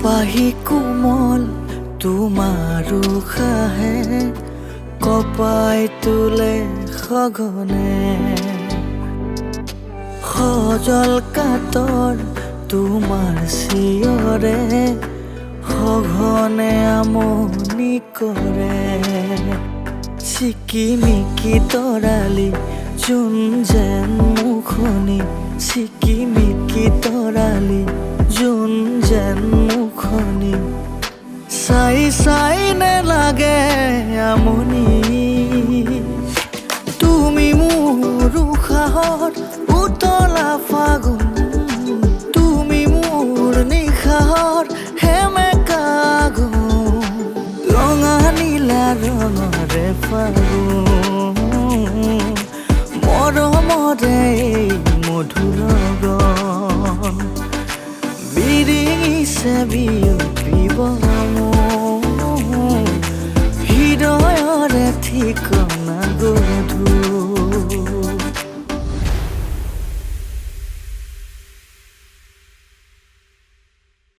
পাহি কোমল তোমাৰ উশাহে কপাই তোলে সঘনে সজল কাতৰ তোমাৰ চিঞৰে সঘনে আমনি কৰে চিকিমিকি তৰালি যোন যেন মুখনি চিকিমিকি তৰালি যোন যেন মুখনি চাই চাই নেলাগে আমনি তুমি মোৰ উশাহত উতলা ফাগুন তুমি মোৰ নিশাহত সেমেকা গুণ ৰঙা নীলা ৰঙৰে ফাগুন মৰমৰে এই মধুৰ গণ বিৰিঙিছে বিয়পিব হৃদয়ৰে ঠিকনা গধুৰ